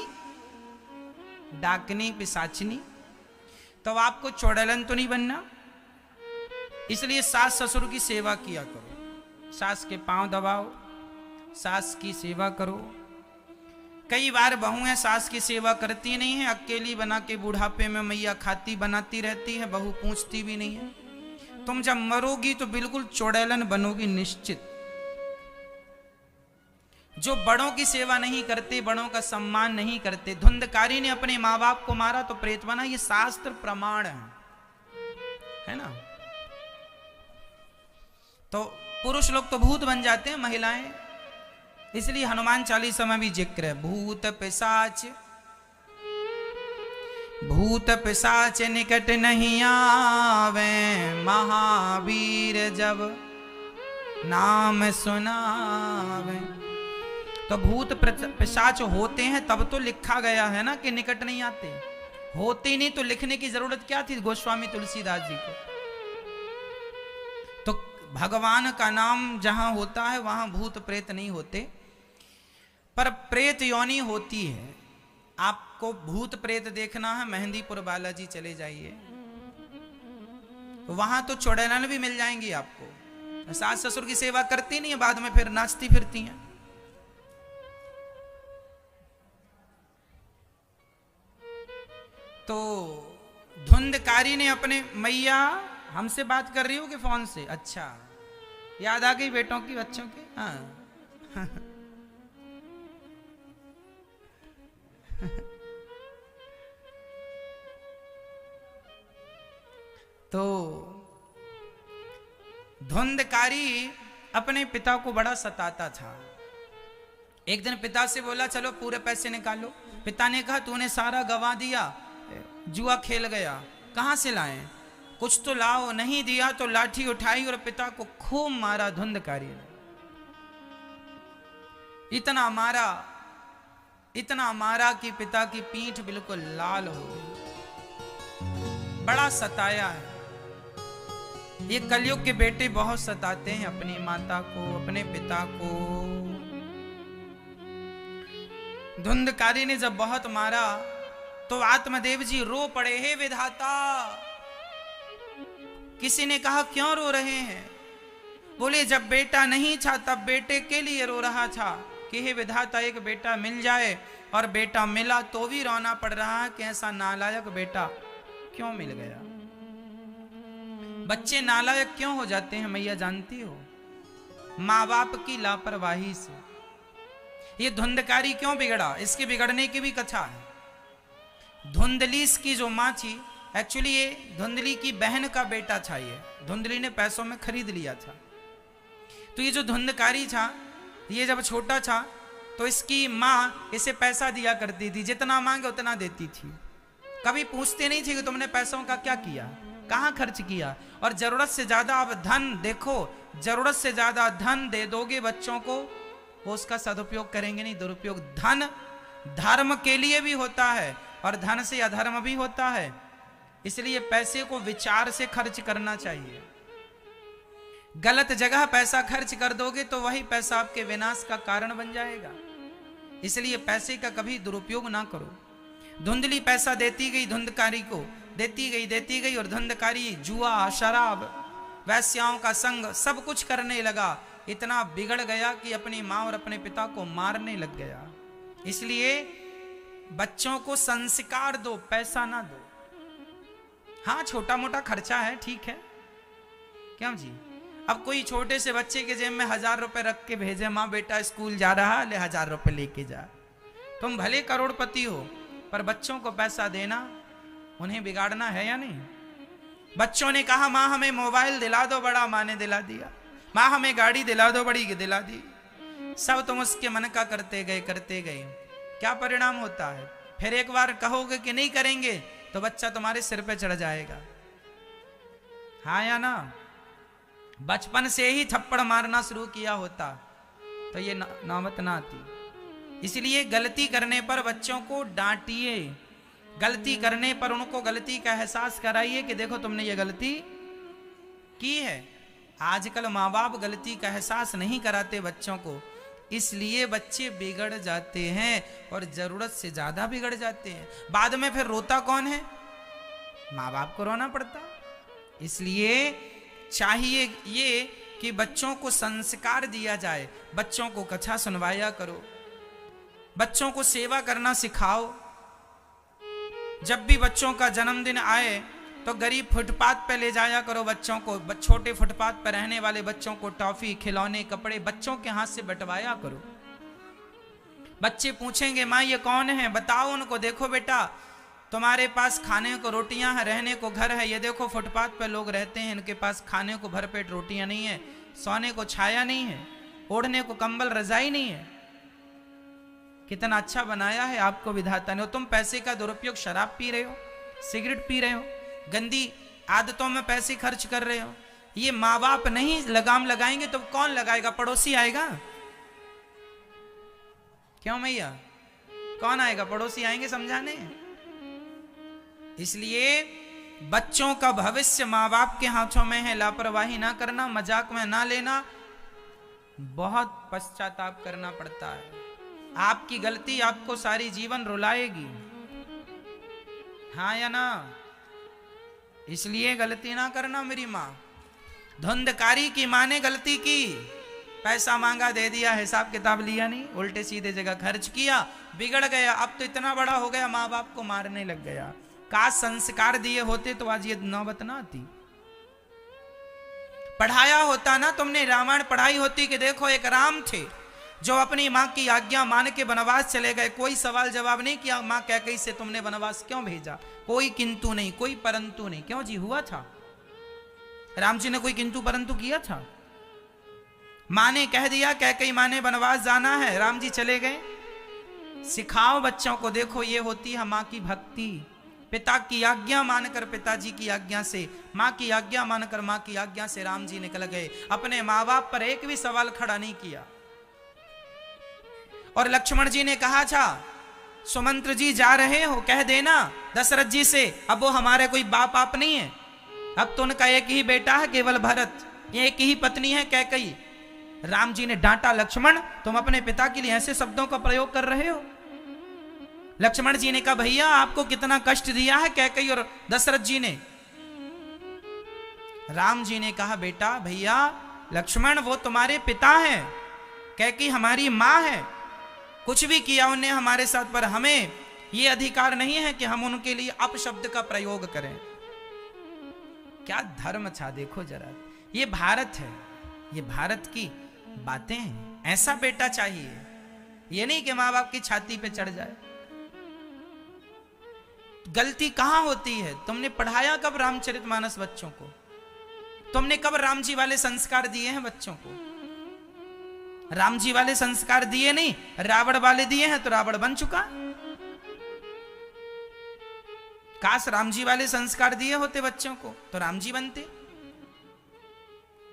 डाकनी, पिशाचनी। तो आपको चुड़ैलन तो नहीं बनना, इसलिए सास ससुर की सेवा किया करो, सास के पांव दबाओ, सास की सेवा करो। कई बार बहुएं सास की सेवा करती नहीं है, अकेली बना के बुढ़ापे में मैया खाती बनाती रहती है, बहू पूछती भी नहीं है। तुम जब मरोगी तो बिल्कुल चुड़ैलन बनोगी निश्चित। जो बड़ों की सेवा नहीं करते, बड़ों का सम्मान नहीं करते। धुंधकारी ने अपने माँ बाप को मारा तो प्रेत बना, ये शास्त्र प्रमाण है ना। तो पुरुष लोग तो भूत बन जाते हैं, महिलाएं, इसलिए हनुमान चालीसा में भी जिक्र है, भूत पिशाच, भूत पिशाच निकट नहीं आवे, महावीर जब नाम सुनावे। तो भूत पिशाच होते हैं तब तो लिखा गया है ना कि निकट नहीं आते। होते नहीं तो लिखने की जरूरत क्या थी गोस्वामी तुलसीदास जी को। तो भगवान का नाम जहां होता है वहां भूत प्रेत नहीं होते, पर प्रेत योनि होती है। आपको भूत प्रेत देखना है, मेहंदीपुर बालाजी चले जाइए, वहां तो चुड़ैलन भी मिल जाएंगी आपको। सास ससुर की सेवा करती नहीं है, बाद में फिर नाचती फिरती हैं। तो धुंधकारी ने अपने, मैया हमसे बात कर रही हो कि फोन से? अच्छा, याद आ गई बेटों की, बच्चों की? हाँ। तो धुंधकारी अपने पिता को बड़ा सताता था। एक दिन पिता से बोला चलो पूरे पैसे निकालो। पिता ने कहा तूने सारा गवा दिया, जुआ खेल गया, कहां से लाए? कुछ तो लाओ। नहीं दिया तो लाठी उठाई और पिता को खूब मारा धुंधकारी ने। इतना मारा, इतना मारा कि पिता की पीठ बिल्कुल लाल हो गई। बड़ा सताया है। ये कलयुग के बेटे बहुत सताते हैं अपनी माता को, अपने पिता को। धुंधकारी ने जब बहुत मारा तो आत्मदेव जी रो पड़े, हे विधाता। किसी ने कहा क्यों रो रहे हैं? बोले जब बेटा नहीं था तब बेटे के लिए रो रहा था कि हे विधाता एक बेटा मिल जाए, और बेटा मिला तो भी रोना पड़ रहा है कि ऐसा नालायक बेटा क्यों मिल गया। बच्चे नालायक क्यों हो जाते हैं मैया जानती हो? माँ बाप की लापरवाही से। ये धुंधकारी क्यों बिगड़ा? इसके बिगड़ने की भी कथा है। धुंधली की जो माँ थी, एक्चुअली ये धुंधली की बहन का बेटा था। ये धुंधली ने पैसों में खरीद लिया था। तो ये जो धुंधकारी था, ये जब छोटा था तो इसकी माँ इसे पैसा दिया करती थी, जितना मांगे उतना देती थी। कभी पूछते नहीं थे कि तुमने पैसों का क्या किया, कहाँ खर्च किया। और जरूरत से ज्यादा अब धन, देखो जरूरत से ज्यादा धन दे दोगे बच्चों को, वो उसका सदुपयोग करेंगे नहीं, दुरुपयोग। धन धर्म के लिए भी होता है और धन से अधर्म भी होता है, इसलिए पैसे को विचार से खर्च करना चाहिए। गलत जगह पैसा खर्च कर दोगे तो वही पैसा आपके विनाश का कारण बन जाएगा। इसलिए पैसे का कभी दुरुपयोग ना करो। धुंधली पैसा देती गई धुंधकारी को, देती गई और धुंधकारी जुआ, शराब, वैश्याओं का संग सब कुछ करने लगा। इतना बिगड़ गया कि अपनी माँ और अपने पिता को मारने लग गया। इसलिए बच्चों को संस्कार दो, पैसा ना दो। हाँ, छोटा मोटा खर्चा है, ठीक है, क्यों जी। अब कोई छोटे से बच्चे के जेब में 1000 रुपए रख के भेजे, माँ बेटा स्कूल जा रहा, ले 1000 रुपए लेके जा। तुम भले करोड़पति हो, पर बच्चों को पैसा देना, उन्हें बिगाड़ना है या नहीं। बच्चों ने कहा माँ हमें मोबाइल दिला दो, बड़ा, माँ ने दिला दिया। माँ हमें गाड़ी दिला दो, बड़ी दिला दी। सब तुम उसके मन का करते गए। क्या परिणाम होता है? फिर एक बार कहोगे कि नहीं करेंगे तो बच्चा तुम्हारे सिर पे चढ़ जाएगा। हाँ या ना? बचपन से ही थप्पड़ मारना शुरू किया होता तो ये नौबत ना आती। इसलिए गलती करने पर बच्चों को डांटिए, गलती करने पर उनको गलती का एहसास कराइए कि देखो तुमने ये गलती की है। आजकल माँ बाप गलती का एहसास नहीं कराते बच्चों को, इसलिए बच्चे बिगड़ जाते हैं और जरूरत से ज्यादा बिगड़ जाते हैं। बाद में फिर रोता कौन है? माँ बाप को रोना पड़ता। इसलिए चाहिए ये कि बच्चों को संस्कार दिया जाए, बच्चों को कथा सुनवाया करो, बच्चों को सेवा करना सिखाओ। जब भी बच्चों का जन्मदिन आए तो गरीब फुटपाथ पे ले जाया करो बच्चों को, छोटे फुटपाथ पर रहने वाले बच्चों को टॉफी, खिलौने, कपड़े बच्चों के हाथ से बंटवाया करो। बच्चे पूछेंगे माँ ये कौन है, बताओ उनको, देखो बेटा तुम्हारे पास खाने को रोटियां हैं, रहने को घर है, ये देखो फुटपाथ पे लोग रहते हैं, इनके पास खाने को भरपेट रोटियां नहीं है, सोने को छाया नहीं है, ओढ़ने को कंबल रजाई नहीं है। कितना अच्छा बनाया है आपको विधाता ने। तुम पैसे का दुरुपयोग, शराब पी रहे हो, सिगरेट पी रहे हो, गंदी आदतों में पैसे खर्च कर रहे हो। ये माँ बाप नहीं लगाम लगाएंगे तो कौन लगाएगा? पड़ोसी आएगा। क्यों मैया? कौन आएगा? पड़ोसी आएंगे समझाने। इसलिए बच्चों का भविष्य माँ बाप के हाथों में है। लापरवाही ना करना, मजाक में ना लेना, बहुत पश्चाताप करना पड़ता है। आपकी गलती आपको सारी जीवन रुलाएगी। हाँ या ना? इसलिए गलती ना करना मेरी माँ। धुंधकारी की माँ ने गलती की, पैसा मांगा, दे दिया, हिसाब किताब लिया नहीं, उल्टे सीधे जगह खर्च किया, बिगड़ गया। अब तो इतना बड़ा हो गया माँ बाप को मारने लग गया। काश संस्कार दिए होते तो आज ये नौबत ना आती। पढ़ाया होता ना, तुमने रामायण पढ़ाई होती कि देखो एक राम थे जो अपनी माँ की आज्ञा मान के वनवास चले गए। कोई सवाल जवाब नहीं किया माँ कैकेयी से तुमने वनवास क्यों भेजा, कोई किंतु नहीं, कोई परंतु नहीं। क्यों जी? हुआ था? राम जी ने कोई किंतु परंतु किया था? माँ ने कह दिया कैकेयी माँ ने वनवास जाना है, राम जी चले गए। सिखाओ बच्चों को, देखो ये होती है माँ की भक्ति। पिता की आज्ञा मानकर, पिताजी की आज्ञा से, माँ की आज्ञा मानकर, माँ की आज्ञा से राम जी निकल गए। अपने माँ बाप पर एक भी सवाल खड़ा नहीं किया। और लक्ष्मण जी ने कहा था सुमंत्र जी जा रहे हो, कह देना दशरथ जी से, अब वो हमारे कोई बाप आप नहीं है, अब तो उनका एक ही बेटा है केवल भरत, एक ही पत्नी है कैकेयी। राम जी ने डांटा, लक्ष्मण तुम अपने पिता के लिए ऐसे शब्दों का प्रयोग कर रहे हो। लक्ष्मण जी ने कहा भैया आपको कितना कष्ट दिया है कैकेयी और दशरथ जी ने। राम जी ने कहा बेटा भैया लक्ष्मण वो तुम्हारे पिता हैं, कैकेयी हमारी माँ है, कुछ भी किया उन्हें हमारे साथ, पर हमें ये अधिकार नहीं है कि हम उनके लिए अपशब्द का प्रयोग करें। क्या धर्म था देखो जरा। ये भारत है, ये भारत की बातें हैं। ऐसा बेटा चाहिए, ये नहीं कि माँ बाप की छाती पे चढ़ जाए। गलती कहां होती है? तुमने पढ़ाया कब रामचरितमानस बच्चों को? तुमने कब राम जी वाले संस्कार दिए हैं बच्चों को? राम जी वाले संस्कार दिए नहीं, रावण वाले दिए हैं तो रावण बन चुका। काश राम जी वाले संस्कार दिए होते बच्चों को तो राम जी बनते।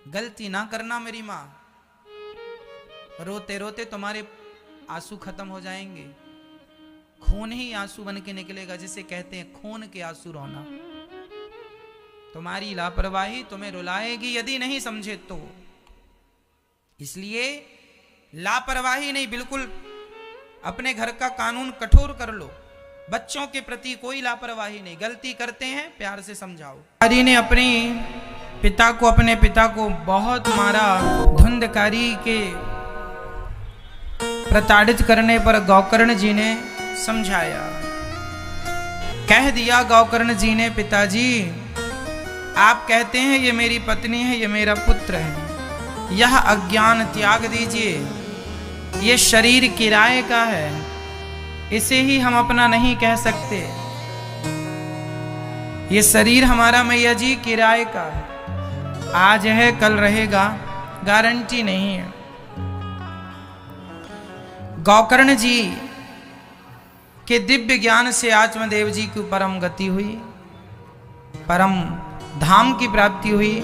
गलती ना करना मेरी मां, रोते रोते तुम्हारे आंसू खत्म हो जाएंगे। खून ही आंसू बन के निकलेगा, जिसे कहते हैं खून के आंसू रोना। तुम्हारी लापरवाही तुम्हें रुलाएगी यदि नहीं समझे तो। इसलिए लापरवाही नहीं, बिल्कुल अपने घर का कानून कठोर कर लो। बच्चों के प्रति कोई लापरवाही नहीं, गलती करते हैं प्यार से समझाओ। हरि ने अपने पिता को बहुत मारा। धुंधकारी के प्रताड़ित करने पर गौकर्ण जी ने समझाया। कह दिया गौकर्ण जी ने, पिताजी आप कहते हैं ये मेरी पत्नी है, ये मेरा पुत्र है, यह अज्ञान त्याग दीजिए। ये शरीर किराए का है, इसे ही हम अपना नहीं कह सकते। ये शरीर हमारा मैया जी किराए का है, आज है कल रहेगा, गारंटी नहीं है। गौकर्ण जी के दिव्य ज्ञान से आत्मदेव जी की परम गति हुई, परम धाम की प्राप्ति हुई।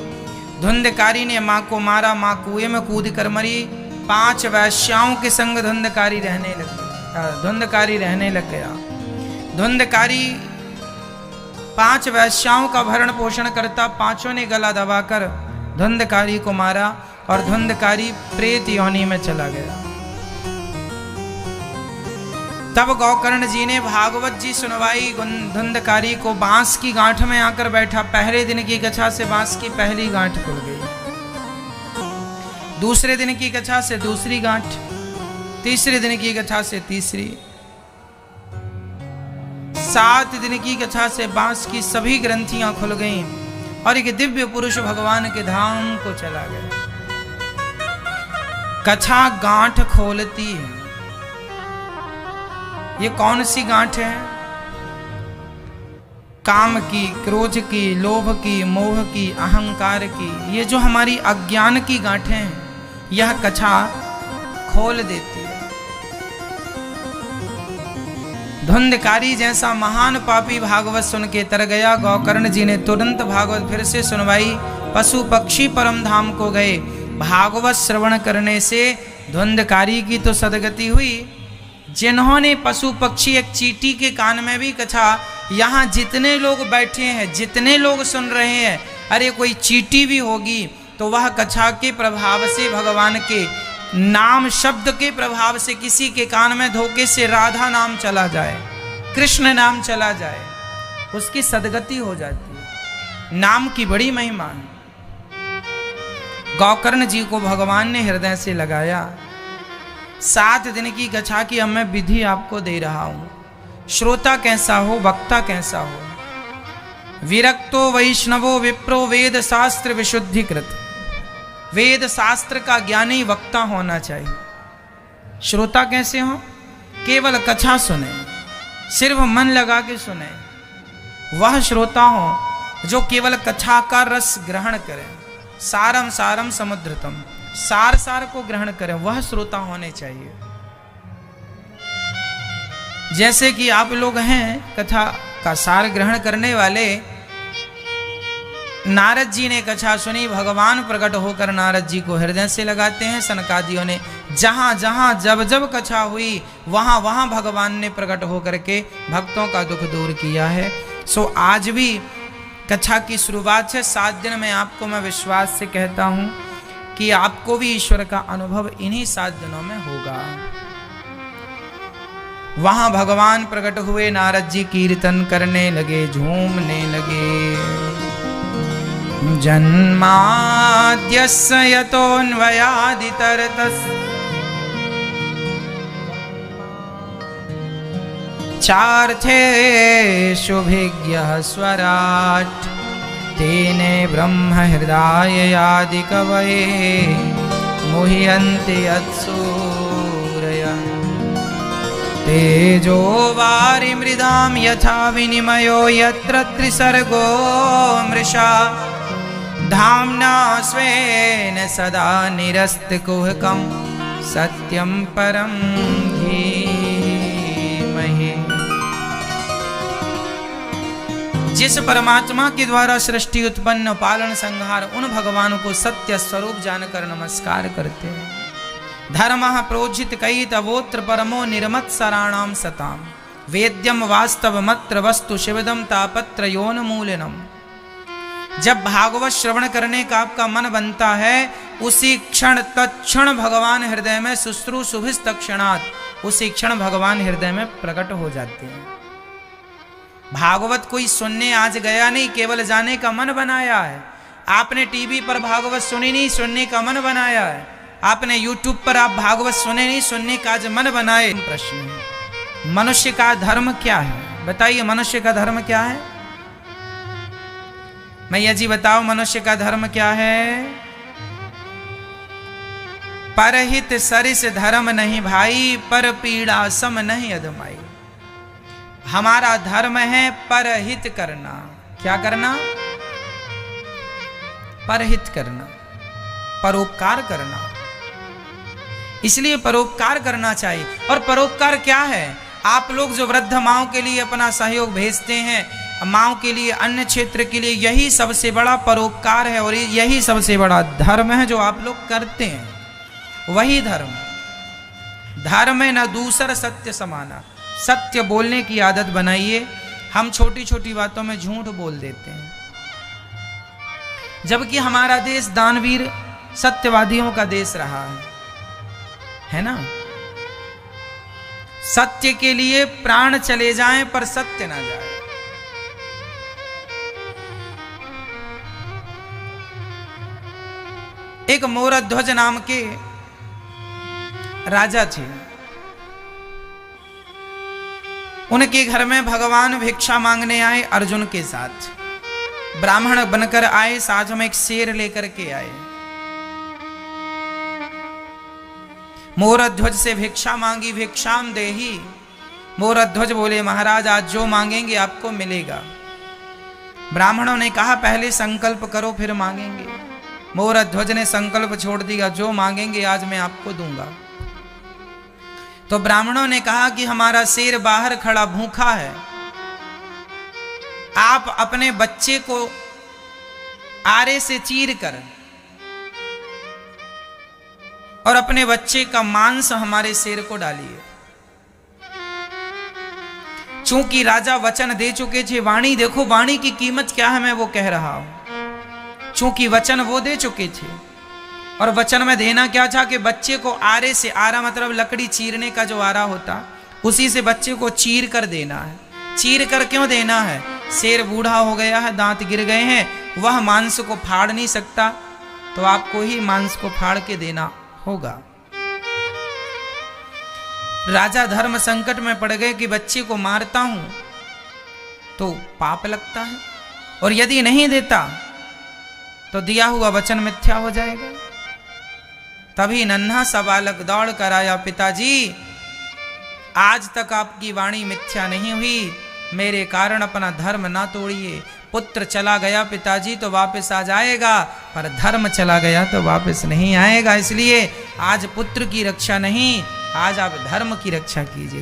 धुंधकारी ने मां को मारा, मां कुएं में कूद कर मरी। 5 वैश्याओं के संग धुंधकारी रहने लग गया। धुंधकारी 5 वैश्याओं का भरण पोषण करता, 5 ने गला दबाकर धुंधकारी को मारा और धुंधकारी प्रेत योनि में चला गया। तब गौकर्ण जी ने भागवत जी सुनवाई। धुंधकारी को बांस की गांठ में आकर बैठा। पहले दिन की कथा से बांस की पहली गांठ खुल गई, दूसरे दिन की कथा से दूसरी गांठ, तीसरे दिन की कथा से तीसरी, 7 दिन की कथा से बांस की सभी ग्रंथियां खुल गईं और एक दिव्य पुरुष भगवान के धाम को चला गया। कथा गांठ खोलती है। ये कौन सी गांठ है? काम की, क्रोध की, लोभ की, मोह की, अहंकार की, ये जो हमारी अज्ञान की गांठें हैं, यह कथा खोल देती है। धुंधकारी जैसा महान पापी भागवत सुन के तर गया। गौकर्ण जी ने तुरंत भागवत फिर से सुनवाई। पशु पक्षी परम धाम को गए। भागवत श्रवण करने से धुंधकारी की तो सदगति हुई। जिन्होंने पशु पक्षी, एक चींटी के कान में भी कथा, यहाँ जितने लोग बैठे हैं, जितने लोग सुन रहे हैं, अरे कोई चींटी भी होगी तो वह कथा के प्रभाव से, भगवान के नाम शब्द के प्रभाव से किसी के कान में धोखे से राधा नाम चला जाए, कृष्ण नाम चला जाए, उसकी सदगति हो जाती है। नाम की बड़ी महिमा है। गौकर्ण जी को भगवान ने हृदय से लगाया। 7 दिन की कथा की अब मैं विधि आपको दे रहा हूं। श्रोता कैसा हो, वक्ता कैसा हो। विरक्तो वैष्णवो विप्रो वेद शास्त्र विशुद्धिकृत। वेद शास्त्र का ज्ञानी वक्ता होना चाहिए। श्रोता कैसे हो? केवल कथा सुने, सिर्फ मन लगा के सुने। वह श्रोता हो जो केवल कथा का रस ग्रहण करे। सारम सारम समुद्रतम, सार सार को ग्रहण करें, वह श्रोता होने चाहिए। जैसे कि आप लोग हैं कथा का सार ग्रहण करने वाले। नारद जी ने कथा सुनी, भगवान प्रकट होकर नारद जी को हृदय से लगाते हैं। सनकादियों ने जहां जहां जब जब कथा हुई वहां वहां भगवान ने प्रकट होकर के भक्तों का दुख दूर किया है। सो आज भी कथा की शुरुआत है। 7 दिन में आपको मैं विश्वास से कहता हूं कि आपको भी ईश्वर का अनुभव इन्हीं 7 दिनों में होगा। वहां भगवान प्रकट हुए, नारद जी कीर्तन करने लगे, झूमने लगे। जन्माद्यस्य यतोऽन्वयादितरतस् चार्थेषु भिज्ञः स्वराट् तेने ब्रह्म हृदय कवये मुह्यन्ति यत्सूरयः। तेजो वारि मृदां यथा विनिमयो यत्र त्रिसर्गो मृषा धाम्ना स्वेन सदा निरस्तकुहकं सत्यम परम धीमहि। जिस परमात्मा के द्वारा सृष्टि उत्पन्न पालन संहार उन भगवान को सत्य स्वरूप जानकर नमस्कार करते हैं। धर्मः प्रोज्झित कई तवोत्र परमो निर्मत्सराणाम सताम वेद्यम वास्तवमत्र वस्तु शिवदम तापत्रयोन्मूलनम। जब भागवत श्रवण करने का आपका मन बनता है, उसी क्षण तत्क्षण भगवान हृदय में शुश्रूषुभिस्त क्षणात् उसी क्षण भगवान हृदय में प्रकट हो जाते हैं। भागवत कोई सुनने आज गया नहीं, केवल जाने का मन बनाया है। आपने टीवी पर भागवत सुनी नहीं, सुनने का मन बनाया है। आपने यूट्यूब पर आप भागवत सुने नहीं, सुनने का आज मन बनाए। प्रश्न है, मनुष्य का धर्म क्या है? बताइए, मनुष्य का धर्म क्या है? मैया जी बताओ, मनुष्य का धर्म क्या है? परहित सरिस धर्म नहीं भाई, पर पीड़ा सम नहीं अधमाई। हमारा धर्म है परहित करना। क्या करना? परहित करना, परोपकार करना। इसलिए परोपकार करना चाहिए। और परोपकार क्या है? आप लोग जो वृद्ध माओं के लिए अपना सहयोग भेजते हैं, माओं के लिए, अन्य क्षेत्र के लिए, यही सबसे बड़ा परोपकार है और यही सबसे बड़ा धर्म है जो आप लोग करते हैं। वही धर्म। धर्म है न दूसर सत्य समाना। सत्य बोलने की आदत बनाइए। हम छोटी छोटी बातों में झूठ बोल देते हैं, जबकि हमारा देश दानवीर सत्यवादियों का देश रहा है ना? सत्य के लिए प्राण चले जाएं पर सत्य ना जाए। एक मोरध्वज नाम के राजा थे। उनके घर में भगवान भिक्षा मांगने आए अर्जुन के साथ। ब्राह्मण बनकर आए, साथ में एक शेर लेकर के आए। मोरध्वज से भिक्षा मांगी, भिक्षाम देही। मोरध्वज बोले, महाराज आज जो मांगेंगे आपको मिलेगा। ब्राह्मणों ने कहा पहले संकल्प करो फिर मांगेंगे। मोरध्वज ने संकल्प छोड़ दिया, जो मांगेंगे आज मैं आपको दूंगा। तो ब्राह्मणों ने कहा कि हमारा शेर बाहर खड़ा भूखा है, आप अपने बच्चे को आरे से चीर कर और अपने बच्चे का मांस हमारे शेर को डालिए। चूंकि राजा वचन दे चुके थे, वाणी देखो, वाणी की कीमत क्या है मैं वो कह रहा हूं। चूंकि वचन वो दे चुके थे और वचन में देना क्या था कि बच्चे को आरे से, आरा मतलब लकड़ी चीरने का जो आरा होता, उसी से बच्चे को चीर कर देना है। चीर कर क्यों देना है? शेर बूढ़ा हो गया है, दांत गिर गए हैं, वह मांस को फाड़ नहीं सकता, तो आपको ही मांस को फाड़ के देना होगा। राजा धर्म संकट में पड़ गए कि बच्चे को मारता हूं तो पाप लगता है, और यदि नहीं देता तो दिया हुआ वचन मिथ्या हो जाएगा। तभी नन्हा सा बालक दौड़ कर आया, पिताजी आज तक आपकी वाणी मिथ्या नहीं हुई, मेरे कारण अपना धर्म ना तोड़िए। पुत्र चला गया पिताजी तो वापस आ जाएगा, पर धर्म चला गया तो वापस नहीं आएगा। इसलिए आज पुत्र की रक्षा नहीं, आज आप धर्म की रक्षा कीजिए।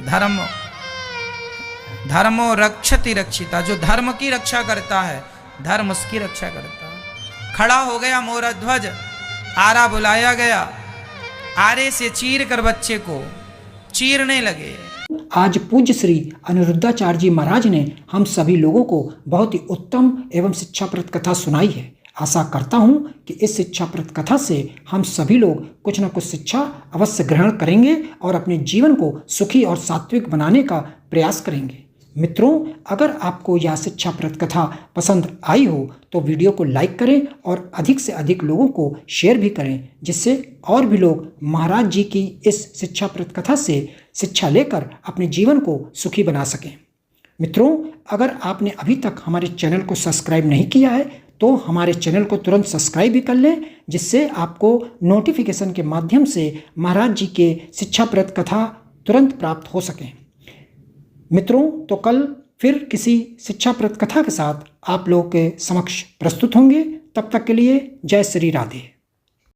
धर्मो रक्षति रक्षिता। जो धर्म की रक्षा करता है, धर्म उसकी रक्षा करता है। खड़ा हो गया मोरध्वज, आरा बुलाया गया, आरे से चीर कर बच्चे को चीरने लगे। आज पूज्य श्री अनिरुद्धाचार्य जी महाराज ने हम सभी लोगों को बहुत ही उत्तम एवं शिक्षाप्रद कथा सुनाई है। आशा करता हूं कि इस शिक्षाप्रद कथा से हम सभी लोग कुछ न कुछ शिक्षा अवश्य ग्रहण करेंगे और अपने जीवन को सुखी और सात्विक बनाने का प्रयास करेंगे। मित्रों, अगर आपको यह शिक्षाप्रद कथा पसंद आई हो तो वीडियो को लाइक करें और अधिक से अधिक लोगों को शेयर भी करें, जिससे और भी लोग महाराज जी की इस शिक्षाप्रद कथा से शिक्षा लेकर अपने जीवन को सुखी बना सकें। मित्रों, अगर आपने अभी तक हमारे चैनल को सब्सक्राइब नहीं किया है तो हमारे चैनल को तुरंत सब्सक्राइब भी कर लें, जिससे आपको नोटिफिकेशन के माध्यम से महाराज जी के शिक्षाप्रद कथा तुरंत प्राप्त हो सकें। मित्रों, तो कल फिर किसी शिक्षाप्रद कथा के साथ आप लोगों के समक्ष प्रस्तुत होंगे। तब तक के लिए जय श्री राधे।